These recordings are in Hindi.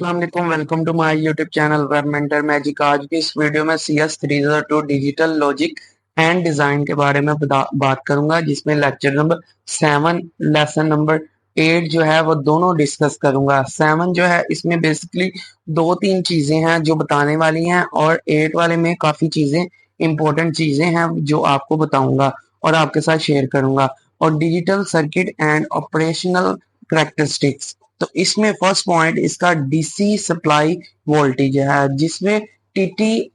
अस्सलाम, welcome to my YouTube channel web mentor magic. आज की इस वीडियो में CS 302 digital logic and design के बारे में बात करूंगा, जिसमें लेक्चर नंबर 7 लेसन नंबर 8 जो है वो दोनों डिस्कस करूंगा। 7 जो है इसमें बेसिकली दो तीन चीजें हैं जो बताने वाली हैं, और 8 वाले में काफी चीजें इंपॉर्टेंट चीजें हैं जो आपको बताऊंगा और आपके साथ शेयर करूंगा। और digital circuit and operational characteristics, तो इसमें फर्स्ट पॉइंट इसका डीसी सप्लाई वोल्टेज है, जिसमें टीटी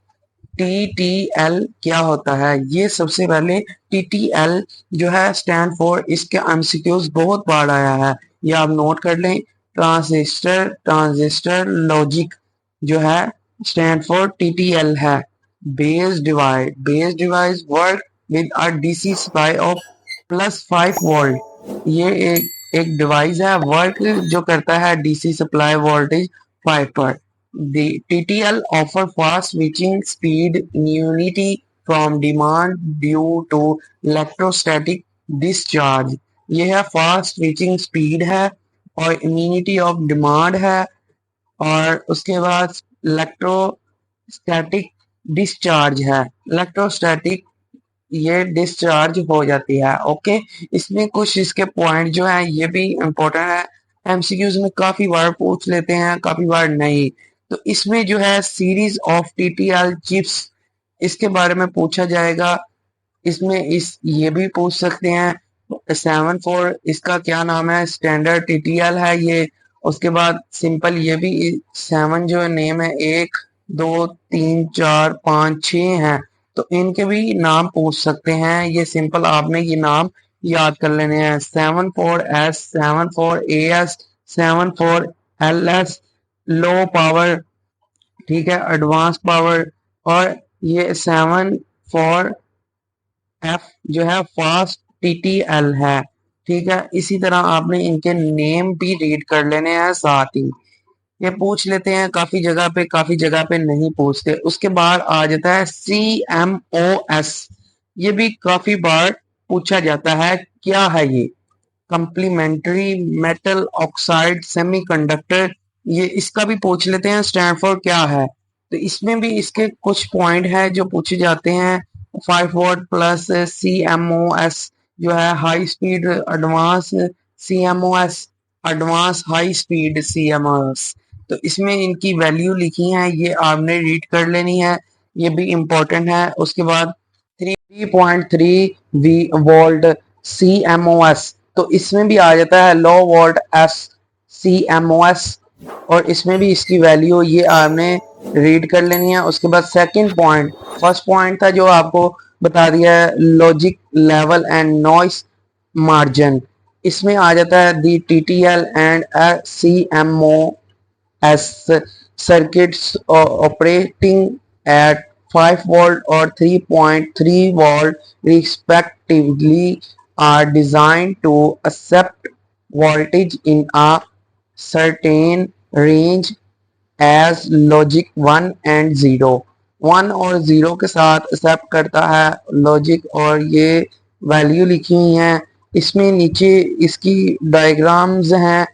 टीटीएल क्या होता है। ये सबसे पहले टीटीएल जो है स्टैंड फॉर, इसके एमसीक्यूज बहुत बार आया है, ये आप नोट कर लें। ट्रांजिस्टर लॉजिक जो है स्टैंड फॉर टीटीएल है। Base device work with a DC supply of +5 volt. ये एक डिवाइस है, वर्क जो करता है डीसी सप्लाई वोल्टेज 5 पर। The TTL offer fast switching speed immunity from demand due to electrostatic discharge। यह है फास्ट स्विचिंग स्पीड है और इम्यूनिटी ऑफ डिमांड है, और उसके बाद इलेक्ट्रोस्टैटिक डिस्चार्ज है। इलेक्ट्रोस्टैटिक ये डिस्चार्ज हो जाती है। ओके, इसमें कुछ इसके पॉइंट जो है ये भी इम्पोर्टेंट है, एमसीक्यूज में काफी बार पूछ लेते हैं, काफी बार नहीं। तो इसमें जो है सीरीज ऑफ टीटीएल चिप्स, इसके बारे में पूछा जाएगा। इसमें इस ये भी पूछ सकते हैं 7 4 इसका क्या नाम है, स्टैंडर्ड टीटीएल है ये। उसके बाद सिंपल ये भी 7 जो नेम है, 1 2 3 4 5 6 हैं, तो इनके भी नाम पूछ सकते हैं। ये सिंपल आपने ये नाम याद कर लेने हैं। 7 4S, 7 4AS, 7 4LS low power, ठीक है, एडवांस पावर। और ये 7 4F जो है फास्ट टीटीएल है। ठीक है, इसी तरह आपने इनके नेम भी रीड कर लेने हैं साथ ही। ये पूछ लेते हैं काफी जगह पे नहीं पूछते। उसके बाद आ जाता है CMOS। ये भी काफी बार पूछा जाता है, क्या है ये? Complementary metal oxide semiconductor. ये इसका भी पूछ लेते हैं स्टैंड फॉर क्या है। तो इसमें भी इसके कुछ पॉइंट है जो पूछे जाते हैं। 5 वोल्ट प्लस CMOS जो है high speed advance CMOS, advance high speed CMOS। तो इसमें इनकी वैल्यू लिखी है, ये आपने रीड कर लेनी है, ये भी इम्पोर्टेंट है। उसके बाद 3.3 वोल्ट CMOS, तो इसमें भी आ जाता है लो वोल्ट SCMOS, और इसमें भी इसकी वैल्यू ये आपने रीड कर लेनी है। उसके बाद सेकंड पॉइंट, फर्स्ट पॉइंट था जो आपको बता दिया है, logic level and noise margin. इसमें आ जाता है दी TTL and CMOS circuits operating at 5 volt or 3.3 volt respectively are designed to accept voltage in a certain range as logic 1 and 0। 1 और 0 के साथ एक्सेप्ट करता है लॉजिक, और ये वैल्यू लिखी हुई है। इसमें नीचे इसकी डायग्राम्स हैं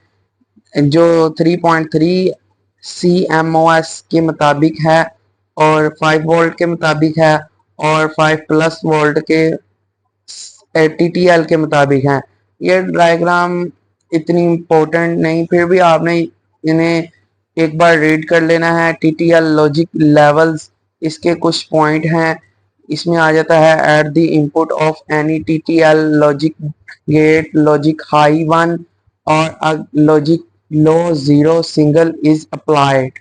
जो 3.3 CMOS के मुताबिक है, और 5 वोल्ट के मुताबिक है, और 5+ वोल्ट के TTL के मुताबिक है। ये डायग्राम इतनी इम्पोर्टेंट नहीं, फिर भी आपने इन्हें एक बार रीड कर लेना है। TTL लॉजिक लेवल्स, इसके कुछ पॉइंट हैं। इसमें आ जाता है at the input of any TTL logic gate, logic high 1 और logic low 0 signal is applied.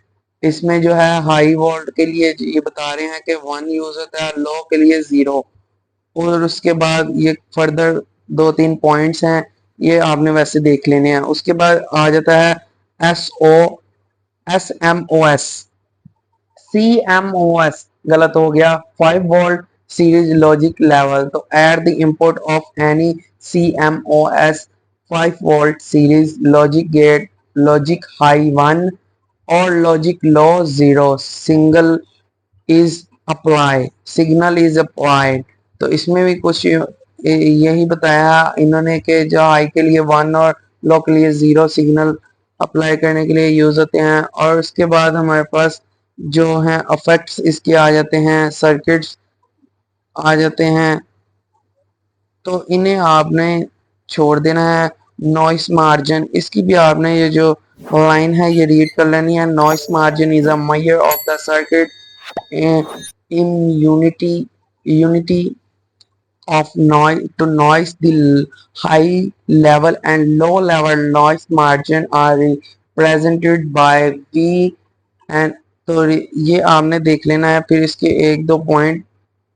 इसमें जो है हाई वोल्ट के लिए ये बता रहे हैं कि 1 यूज होता है, लो के लिए 0। और उसके बाद ये फर्दर 2 3 पॉइंट्स हैं, ये आपने वैसे देख लेने हैं। उसके बाद आ जाता है SMOS। CMOS गलत हो गया, 5 वोल्ट सीरीज लॉजिक लेवल। तो at the input of any CMOS 5 volt series logic gate, logic high 1 और logic low 0 signal is applied. तो इसमें भी कुछ यही बताया इन्होंने कि जो हाई के लिए 1 और लो के लिए 0 सिग्नल अप्लाई करने के लिए यूज होते हैं। और उसके बाद हमारे पास जो हैं इफेक्ट्स इसके आ जाते हैं, सर्किट्स आ जाते हैं, तो इन्हें आपने छोड़ देना है। नॉइस मार्जिन, इसकी भी आपने ये जो लाइन है ये रीड कर लेनी है। Noise margin is a measure of the circuit in unity of noise to noise. The high level and low level noise margin are represented by V and तो ये आपने देख लेना है। फिर इसके एक दो पॉइंट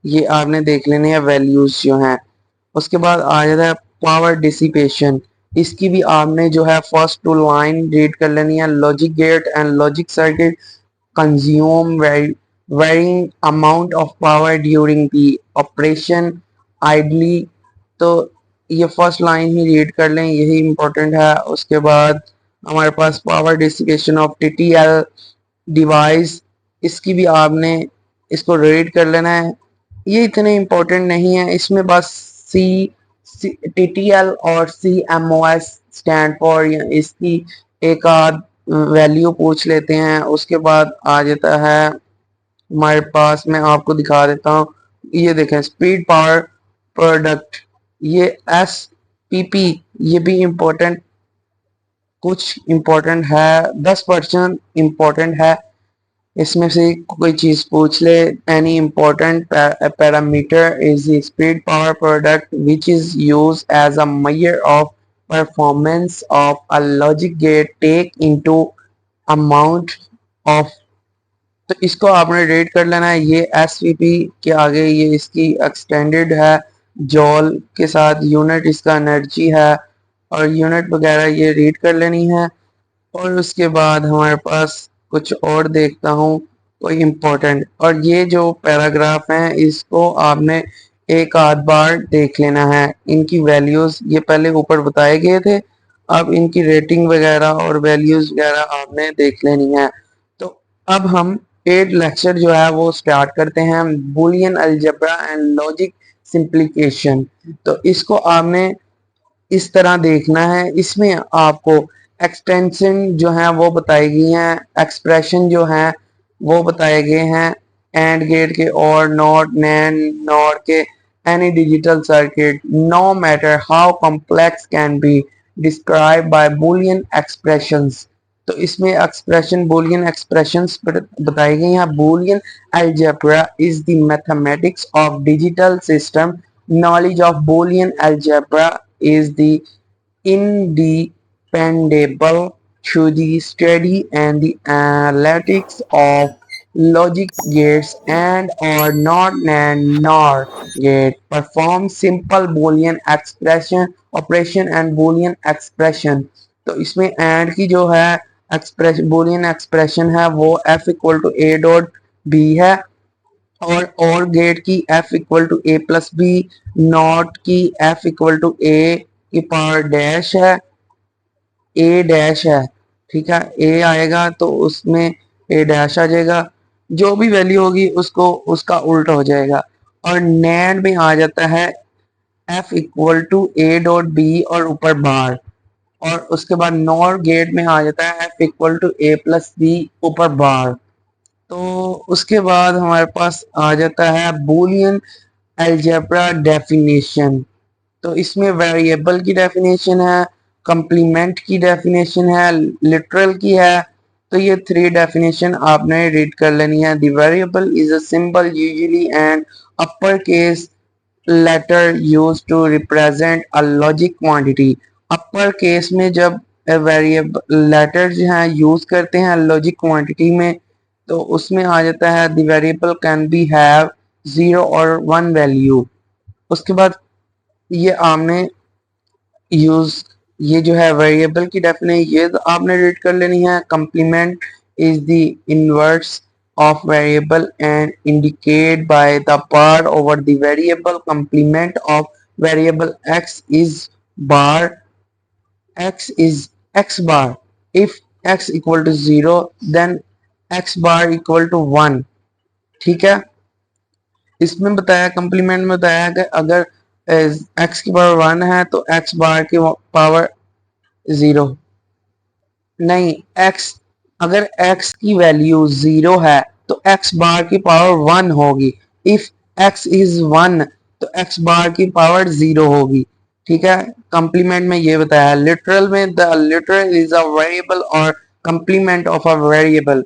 ये आपने देख लेने हैं, वैल्यूज जो हैं। उसके बाद आ जाता है पावर डिसिपेशन, इसकी भी आपने जो है फर्स्ट टू लाइन रीड कर लेनी है। Logic gate and logic circuit consume varying amount of power during the operation idly। तो ये फर्स्ट लाइन ही रीड कर लें, यही इम्पोर्टेंट है। उसके बाद हमारे पास power dissipation of TTL device, इसकी भी आपने इसको रीड कर लेना है। ये इतने इम्पोर्टेंट नहीं है, इसमें बस सी टीटीएल और C M O S stand for, इसकी एक आध वैल्यू पूछ लेते हैं। उसके बाद आ जाता है हमारे पास, मैं आपको दिखा देता हूँ। ये देखें स्पीड पावर प्रोडक्ट, ये एस पी पी, ये भी इम्पोर्टेंट, कुछ इम्पोर्टेंट है, 10% इम्पोर्टेंट है। इसमें से कोई चीज पूछ ले, any important parameter is the speed power product which is use as a measure of performance of a logic gate take into amount of. तो इसको आपने रेट कर लेना है। ये एस के आगे ये इसकी एक्सटेंडेड है, जॉल के साथ यूनिट इसका एनर्जी है, और यूनिट वगैरह ये रीड कर लेनी है। और उसके बाद हमारे पास कुछ और देखता हूँ कोई इम्पोर्टेंट, और ये जो पैराग्राफ हैं इसको आपने एक आध बार देख लेना है। इनकी वैल्यूज ये पहले ऊपर बताए गए थे, अब इनकी रेटिंग वगैरह और वैल्यूज वगैरह आपने देख लेनी है। तो अब हम पेड लेक्चर जो है वो स्टार्ट करते हैं, Boolean algebra and logic simplification. तो इसको आपने इस तरह देखना है। इसमें आपको एक्सटेंशन जो है वो बताई गई हैं, एक्सप्रेशन जो है वो बताए गए हैं, एंड गेट के और नॉट नैन नॉर के any digital circuit no matter how complex can be describe by Boolean expressions. तो इसमें एक्सप्रेशन बुलियन एक्सप्रेशंस बताई गई हैं। Boolean algebra is the mathematics of digital system. knowledge of Boolean algebra is the independable to the study and the analytics of logic gates and or not and nor gate perform simple Boolean expression operation and Boolean expression। तो इसमें एंड की जो है एक्सप्रेशन Boolean expression है वो f equal to a dot b है, और गेट की f equal to A plus B, not की f इक्वल टू ए की पावर डैश है, ए डैश है। ठीक है, ए आएगा तो उसमें ए डैश आ जाएगा, जो भी वैल्यू होगी उसको उसका उल्टा हो जाएगा। और नैंड में आ जाता है f equal to A dot B और ऊपर बार, और उसके बाद नॉर गेट में आ जाता है f equal to A plus B ऊपर बार। तो उसके बाद हमारे पास आ जाता है बूलियन अलजेब्रा डेफिनेशन। तो इसमें वेरिएबल की डेफिनेशन है, कंप्लीमेंट की डेफिनेशन है, लिटरल की है। तो ये थ्री डेफिनेशन आपने रीड कर लेनी है। The variable is a symbol usually and upper case letter use to represent a logic quantity. Upper case में जब वेरिएबल लेटर जो है यूज करते हैं लॉजिक क्वांटिटी में, तो उसमें आ जाता है the variable can be have 0 और 1 वैल्यू। उसके बाद ये आपने यूज, ये जो है वेरिएबल की डेफिनेशन ये तो आपने रीड कर लेनी है। Complement is the inverse of variable and indicate by the bar over the variable complement of variable x is bar, x is x bar if x equal to 0 then x bar equal to 1। ठीक है, इसमें बताया कंप्लीमेंट में बताया कि अगर x की पावर 1 है तो x बार की पावर 0। नहीं, x, अगर x की वैल्यू 0 है तो x बार की पावर 1 होगी। इफ x इज 1 तो x बार की पावर 0 होगी। ठीक है, कंप्लीमेंट में ये बताया है। लिटरल में the literal is a variable और कंप्लीमेंट ऑफ अ वेरिएबल।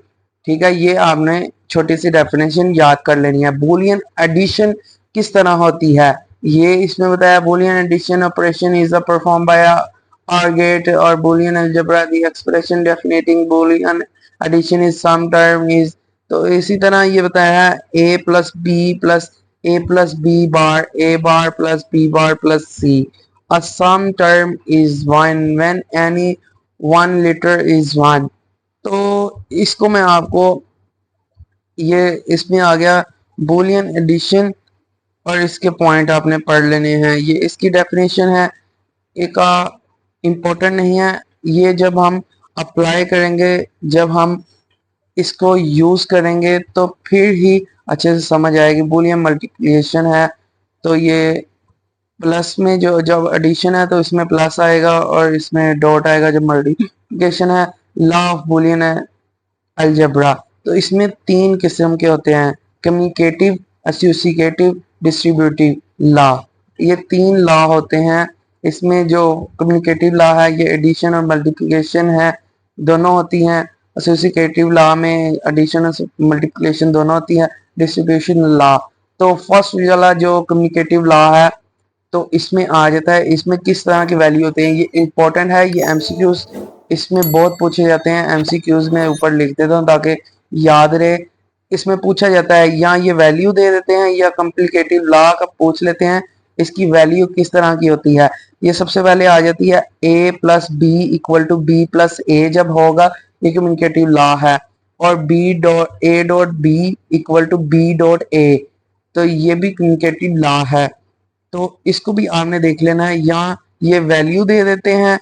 ठीक है, ये आपने छोटी सी डेफिनेशन याद कर लेनी है। बूलियन एडिशन किस तरह होती है, ये इसमें बताया। Boolean addition operation is a perform by or get or boolean algebra the expression defining boolean addition is some term is। तो इसी तरह ये बताया है a plus b plus a plus b bar a bar plus b bar plus c a sum term is one when any one liter is one। तो इसको मैं आपको, ये इसमें आ गया बूलियन एडिशन और इसके पॉइंट आपने पढ़ लेने हैं। ये इसकी डेफिनेशन है, एक इम्पोर्टेंट नहीं है। ये जब हम अप्लाई करेंगे, जब हम इसको यूज करेंगे तो फिर ही अच्छे से समझ आएगी। बूलियन मल्टीप्लिकेशन है तो ये प्लस में, जो जब एडिशन है तो इसमें प्लस आएगा और इसमें डॉट आएगा। जब मल्टीप्लिकेशन है, लॉ ऑफ बूलियन है अलजेब्रा। तो इसमें तीन किस्म के होते हैं, कम्युनिकेटिव, एसोसिएटिव, डिस्ट्रीब्यूटिव लॉ। ये तीन लॉ होते हैं। इसमें जो कम्युनिकेटिव लॉ है ये एडिशन और मल्टीप्लिकेशन है, दोनों होती हैं। एसोसिएटिव लॉ में एडिशन और मल्टीप्लिकेशन दोनों होती है। डिस्ट्रीब्यूशन लॉ, तो फर्स्ट वाला जो कम्युनिकेटिव लॉ है तो इसमें आ जाता है, इसमें किस तरह की वैल्यू होते हैं। ये इंपॉर्टेंट है, ये एमसीक्यूज इसमें बहुत पूछे जाते हैं। एमसीक्यूज में ऊपर लिख देता हूँ ताकि याद रहे। इसमें पूछा जाता है या ये वैल्यू दे देते हैं या कॉम्प्लिकेटिव लॉ का पूछ लेते हैं, इसकी वैल्यू किस तरह की होती है। ये सबसे पहले आ जाती है a plus B equal to B plus A जब होगा, ये कम्युनिकेटिव लॉ है। और B dot A dot B equal to B dot A, तो ये भी कम्युनिकेटिव लॉ है। तो इसको भी आपने देख लेना है, या ये वैल्यू दे देते हैं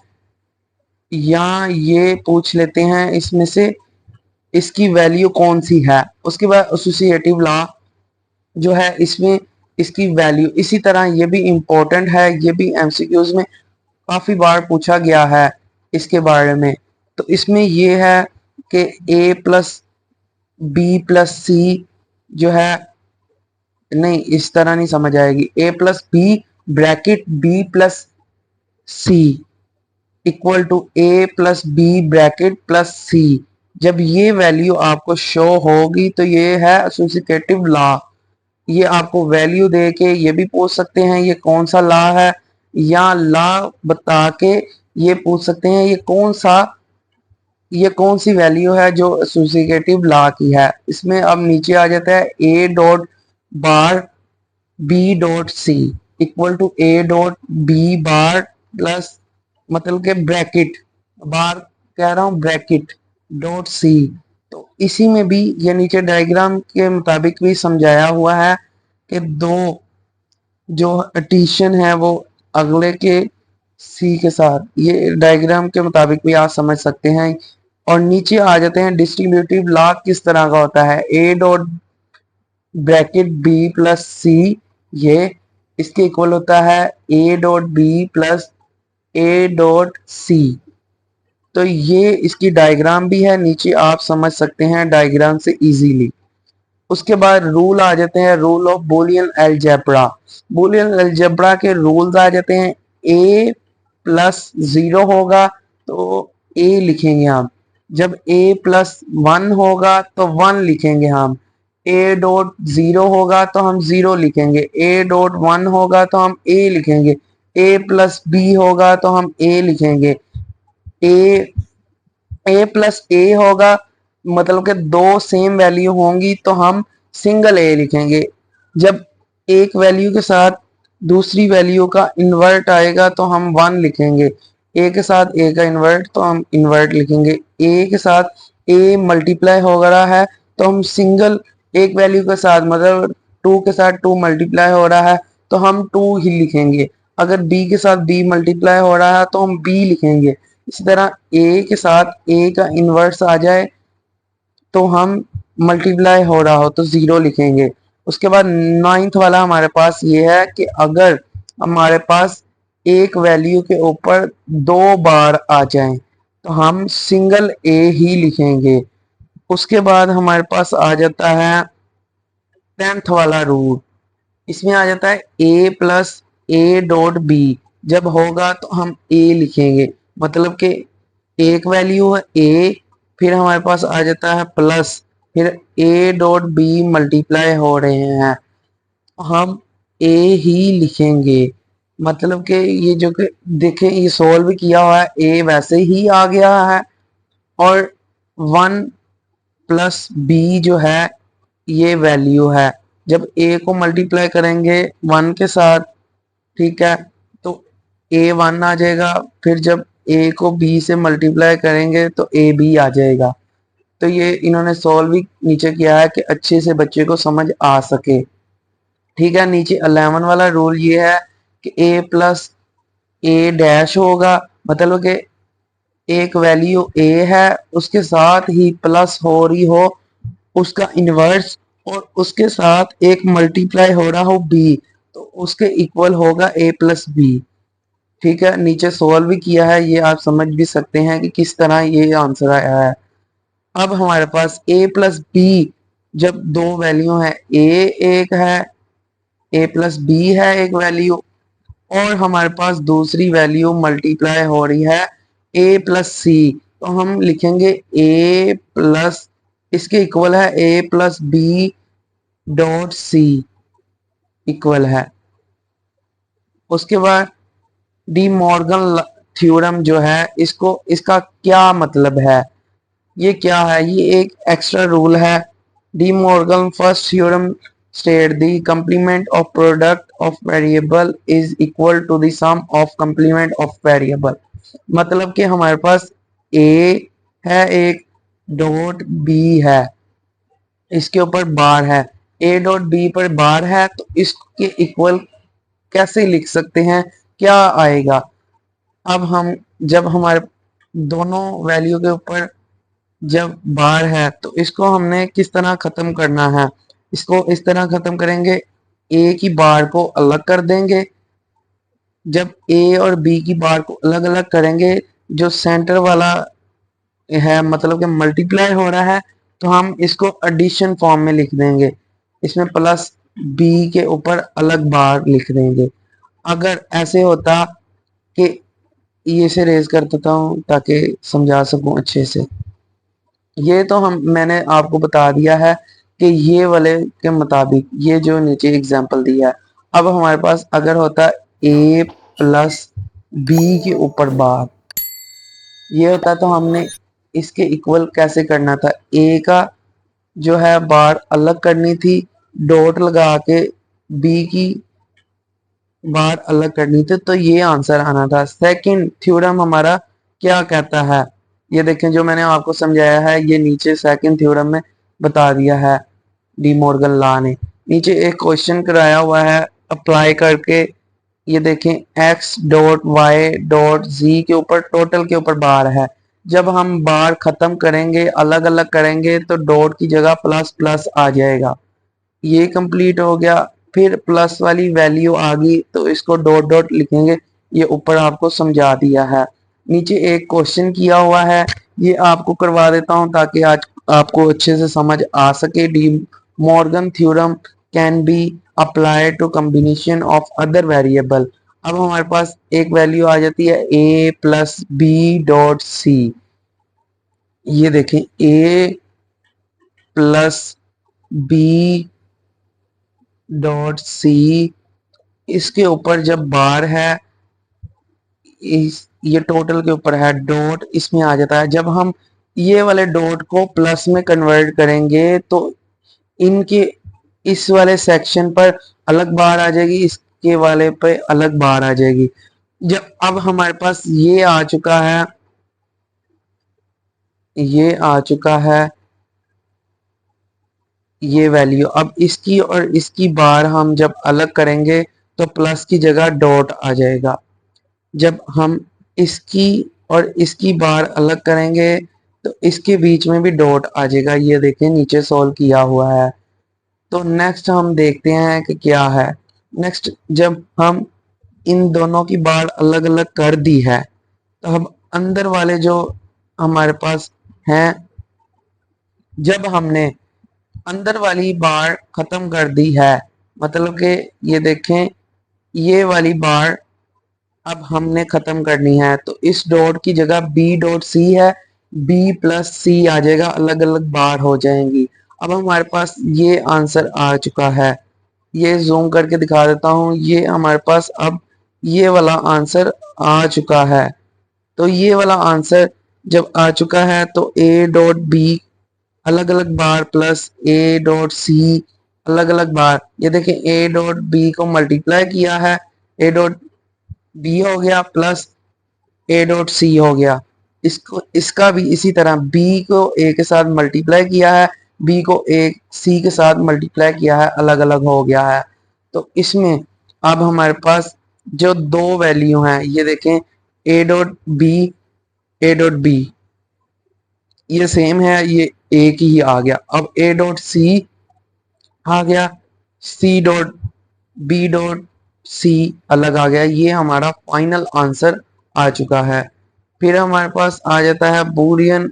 या ये पूछ लेते हैं इसमें से इसकी वैल्यू कौन सी है। उसके बाद एसोसिएटिव लॉ जो है, इसमें इसकी वैल्यू, इसी तरह ये भी इंपॉर्टेंट है, ये भी एमसीक्यूज में काफी बार पूछा गया है इसके बारे में। तो इसमें ये है कि a plus B plus C जो है, नहीं इस तरह नहीं समझ आएगी। a plus B bracket B plus C equal to A plus B bracket plus C. जब ये वैल्यू आपको शो होगी तो ये है एसोसिएटिव लॉ। ये आपको वैल्यू दे के ये भी पूछ सकते हैं ये कौन सा लॉ है, या लॉ बता के ये पूछ सकते हैं ये कौन सी वैल्यू है जो एसोसिएटिव लॉ की है। इसमें अब नीचे आ जाता है A dot bar B dot C equal to A dot B bar plus, मतलब के ब्रैकेट, बार कह रहा हूं ब्रैकेट डॉट सी। तो इसी में भी ये नीचे डायग्राम के मुताबिक भी समझाया हुआ है कि दो जो एडिशन है वो अगले के सी के साथ, ये डायग्राम के मुताबिक भी आप समझ सकते हैं। और नीचे आ जाते हैं डिस्ट्रीब्यूटिव लॉ किस तरह का होता है। A dot bracket B plus C, ये इसके इक्वल होता है A dot B plus A dot C. तो ये इसकी डायग्राम भी है, नीचे आप समझ सकते हैं डायग्राम से इजीली। उसके बाद रूल आ जाते हैं, rule of Boolean algebra. Boolean algebra के रूल्स आ जाते हैं। a प्लस 0 होगा तो a लिखेंगे हम, जब a प्लस 1 होगा तो 1 लिखेंगे हम, a डॉट 0 होगा तो हम 0 लिखेंगे, a डॉट 1 होगा तो हम a लिखेंगे, a प्लस b होगा तो हम a लिखेंगे, a प्लस ए होगा मतलब कि दो सेम वैल्यू होंगी तो हम सिंगल ए लिखेंगे। जब एक वैल्यू के साथ दूसरी वैल्यू का इन्वर्ट आएगा तो हम 1 लिखेंगे, ए के साथ ए का इन्वर्ट तो हम इन्वर्ट लिखेंगे, ए के साथ ए मल्टीप्लाई हो रहा है तो हम सिंगल, एक वैल्यू के साथ मतलब 2 के साथ 2 मल्टीप्लाई हो रहा है तो हम 2 ही लिखेंगे। अगर बी के साथ बी मल्टीप्लाई हो रहा है तो हम बी लिखेंगे। इसी तरह ए के साथ ए का इन्वर्स आ जाए तो हम मल्टीप्लाई हो रहा हो तो 0 लिखेंगे। उसके बाद नाइन्थ वाला हमारे पास ये है कि अगर हमारे पास एक वैल्यू के ऊपर 2 बार आ जाए तो हम सिंगल ए ही लिखेंगे। उसके बाद हमारे पास आ जाता है 10th वाला रूल। इसमें आ जाता है A plus A dot B. जब होगा तो हम ए लिखेंगे, मतलब कि एक वैल्यू है ए, फिर हमारे पास आ जाता है प्लस, फिर ए डॉट बी मल्टीप्लाई हो रहे हैं, हम ए ही लिखेंगे। मतलब कि ये जो कि देखें, ये सोल्व किया हुआ है, ए वैसे ही आ गया है, और 1 प्लस बी जो है ये वैल्यू है। जब ए को मल्टीप्लाई करेंगे 1 के साथ, ठीक है, तो ए 1 आ जाएगा, फिर जब ए को बी से मल्टीप्लाई करेंगे तो ए बी आ जाएगा। तो ये इन्होंने सॉल्व भी नीचे किया है कि अच्छे से बच्चे को समझ आ सके। ठीक है, नीचे 11 वाला रूल ये है कि ए प्लस ए डैश होगा, मतलब कि एक वैल्यू ए है, उसके साथ ही प्लस हो रही हो उसका इनवर्स, और उसके साथ एक मल्टीप्लाई हो रहा हो बी, तो उसके इक्वल होगा ए प्लस बी। ठीक है, नीचे सॉल्व भी किया है, ये आप समझ भी सकते हैं कि किस तरह ये आंसर आया है। अब हमारे पास ए प्लस बी, जब दो वैल्यू है, ए एक है, ए प्लस बी है एक वैल्यू, और हमारे पास दूसरी वैल्यू मल्टीप्लाई हो रही है ए प्लस सी, तो हम लिखेंगे ए प्लस, इसके इक्वल है A plus B dot C equal है। उसके बाद डी मॉर्गन थ्योरम जो है, इसको इसका क्या मतलब है, ये क्या है, ये एक एक्स्ट्रा रूल है। De Morgan first theorem state the complement of product of variable is equal to the sum of complement of variable. मतलब कि हमारे पास ए है एक, डॉट बी है, इसके ऊपर बार है, ए डॉट बी पर बार है, तो इसके इक्वल कैसे लिख सकते हैं, क्या आएगा। अब हम जब हमारे दोनों वैल्यू के ऊपर जब बार है, तो इसको हमने किस तरह खत्म करना है, इसको इस तरह खत्म करेंगे, ए की बार को अलग कर देंगे। जब ए और बी की बार को अलग अलग करेंगे, जो सेंटर वाला है, मतलब कि मल्टीप्लाई हो रहा है, तो हम इसको एडिशन फॉर्म में लिख देंगे, इसमें प्लस बी के ऊपर अलग बार लिख देंगे। अगर ऐसे होता कि ये से रेज कर देता हूँ ताकि समझा सकूं अच्छे से, ये तो हम मैंने आपको बता दिया है कि ये वाले के मुताबिक ये जो नीचे एग्जांपल दिया है। अब हमारे पास अगर होता ए प्लस बी के ऊपर बार, ये होता तो हमने इसके इक्वल कैसे करना था, ए का जो है बार अलग करनी थी, डॉट लगा के बी की बार अलग करनी थी, तो ये आंसर आना था। सेकंड थ्योरम हमारा क्या कहता है, ये देखें जो मैंने आपको समझाया है, ये नीचे सेकंड थ्योरम में बता दिया है डी मॉर्गन लॉ ने। नीचे एक क्वेश्चन कराया हुआ है अप्लाई करके, ये देखें X dot Y dot G के ऊपर टोटल के ऊपर बार है, जब हम बार खत्म करेंगे अलग अलग करेंगे तो डॉट की जगह प्लस प्लस आ जाएगा, ये कंप्लीट हो गया। फिर प्लस वाली वैल्यू आ गई तो इसको डॉट डॉट लिखेंगे, ये ऊपर आपको समझा दिया है। नीचे एक क्वेश्चन किया हुआ है, ये आपको करवा देता हूं ताकि आज आपको अच्छे से समझ आ सके। De Morgan theorem can be applied to combination of other variable. अब हमारे पास एक वैल्यू आ जाती है A plus B dot C, ये देखें A plus B dot C, इसके ऊपर जब बार है, ये टोटल के ऊपर है, डॉट इसमें आ जाता है। जब हम ये वाले डॉट को प्लस में कन्वर्ट करेंगे तो इनके इस वाले सेक्शन पर अलग बार आ जाएगी, इसके वाले पे अलग बार आ जाएगी। जब अब हमारे पास ये आ चुका है, ये आ चुका है ये वैल्यू, अब इसकी और इसकी बार हम जब अलग करेंगे तो प्लस की जगह डॉट आ जाएगा। जब हम इसकी और इसकी बार अलग करेंगे तो इसके बीच में भी डॉट आ जाएगा, ये देखें नीचे सॉल्व किया हुआ है। तो नेक्स्ट हम देखते हैं कि क्या है। नेक्स्ट जब हम इन दोनों की बार अलग अलग कर दी है, तो हम अंदर वाले जो हमारे पास है, जब हमने अंदर वाली बार खत्म कर दी है, मतलब कि ये देखें, ये वाली बार अब हमने खत्म करनी है, तो इस डॉट की जगह बी डॉट सी है, बी प्लस सी आ जाएगा, अलग अलग बार हो जाएंगी। अब हमारे पास ये आंसर आ चुका है, ये जूम करके दिखा देता हूँ, ये हमारे पास अब ये वाला आंसर आ चुका है। तो ये वाला आंसर जब आ चुका है तो ए डॉट बी अलग अलग बार प्लस ए डॉट सी अलग अलग बार, ये देखें ए डॉट बी को मल्टीप्लाई किया है, ए डॉट बी हो गया प्लस ए डॉट सी हो गया। इसको इसका भी इसी तरह बी को ए के साथ मल्टीप्लाई किया है, बी को ए सी के साथ मल्टीप्लाई किया है, अलग अलग हो गया है। तो इसमें अब हमारे पास जो दो वैल्यू हैं, ये देखें A dot B, A dot B ये सेम है, ये एक ही आ गया। अब ए डॉट सी आ गया, C dot B dot C अलग आ गया, ये हमारा फाइनल आंसर आ चुका है। फिर हमारे पास आ जाता है Boolean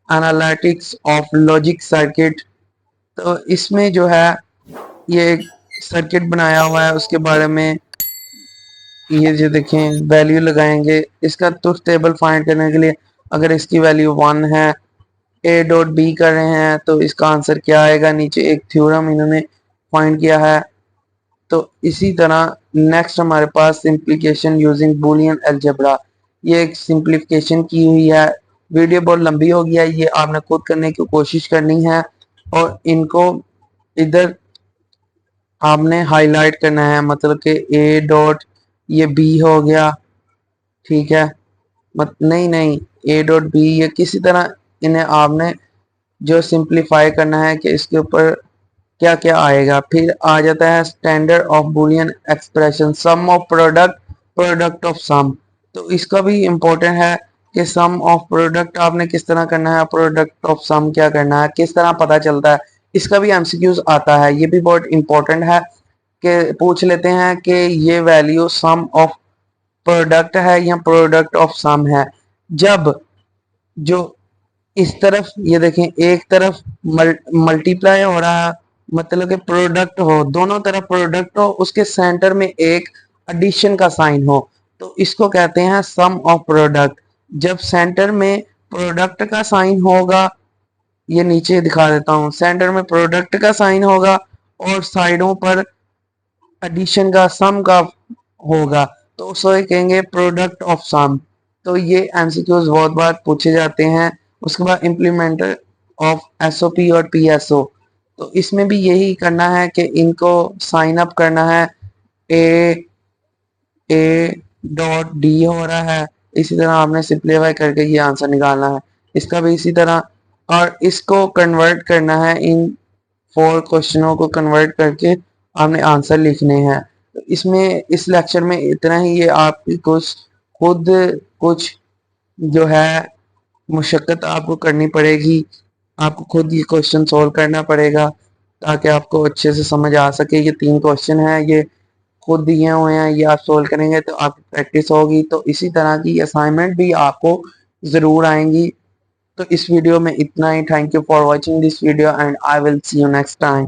analytics of logic circuit. तो इसमें जो है ये एक सर्किट बनाया हुआ है, उसके बारे में ये जो देखें वैल्यू लगाएंगे, इसका ट्रुथ टेबल फाइंड करने के लिए अगर इसकी वैल्यू 1 है, ए डॉट बी कर रहे हैं, तो इसका आंसर क्या आएगा, नीचे एक थ्योरम इन्होंने फाइंड किया है। तो इसी तरह नेक्स्ट हमारे पास सिंप्लीकेशन यूजिंग बूलियन अलजेब्रा, ये एक सिंप्लीफिकेशन की हुई है। वीडियो बहुत लंबी हो गया है, ये आपने खुद करने की कोशिश करनी है और इनको इधर आपने हाईलाइट करना है, मतलब कि ए डॉट ये बी हो गया, ठीक है, मत नहीं नहीं ए डॉट बी, ये किसी तरह इन्हें आपने जो सिंप्लीफाई करना है कि इसके ऊपर क्या क्या आएगा। फिर आ जाता है standard of Boolean expression, sum of product, product of sum. तो इसका भी इम्पोर्टेंट है कि सम ऑफ प्रोडक्ट आपने किस तरह करना है, प्रोडक्ट ऑफ सम क्या करना है, किस तरह पता चलता है, इसका भी एमसीक्यूज आता है, ये भी बहुत इंपॉर्टेंट है कि पूछ लेते हैं कि ये वैल्यू सम ऑफ प्रोडक्ट है या प्रोडक्ट ऑफ सम है। जब जो इस तरफ ये देखें एक तरफ मल्टीप्लाई हो रहा है, मतलब कि प्रोडक्ट हो, दोनों तरफ प्रोडक्ट हो, उसके सेंटर में एक एडिशन का साइन हो, तो इसको कहते हैं सम ऑफ प्रोडक्ट। जब सेंटर में प्रोडक्ट का साइन होगा, ये नीचे दिखा देता हूँ, सेंटर में प्रोडक्ट का साइन होगा और साइडों पर एडिशन का सम का होगा, तो उसे कहेंगे प्रोडक्ट ऑफ सम। तो ये एमसीक्यूज बहुत बार पूछे जाते हैं। उसके बाद इम्प्लीमेंटर ऑफ एसओपी और पीएसओ, तो इसमें भी यही करना है कि इनको साइन अप करना है, ए ए डॉट डी हो रहा है, इसी तरह आपने सिंप्लीफाई करके ये आंसर निकालना है, इसका भी इसी तरह, और इसको कन्वर्ट करना है, इन 4 क्वेश्चनों को कन्वर्ट करके आपने आंसर लिखने हैं। तो इसमें इस लेक्चर में इतना ही, ये आपकी कुछ खुद कुछ जो है मुशक्कत आपको करनी पड़ेगी, आपको खुद ये क्वेश्चन सॉल्व करना पड़ेगा ताकि आपको अच्छे से समझ आ सके। ये 3 क्वेश्चन हैं, ये खुद दिए हुए हैं, ये आप सोल्व करेंगे तो आपकी प्रैक्टिस होगी, तो इसी तरह की असाइनमेंट भी आपको ज़रूर आएंगी। तो इस वीडियो में इतना ही। Thank you for watching this video and I will see you next time.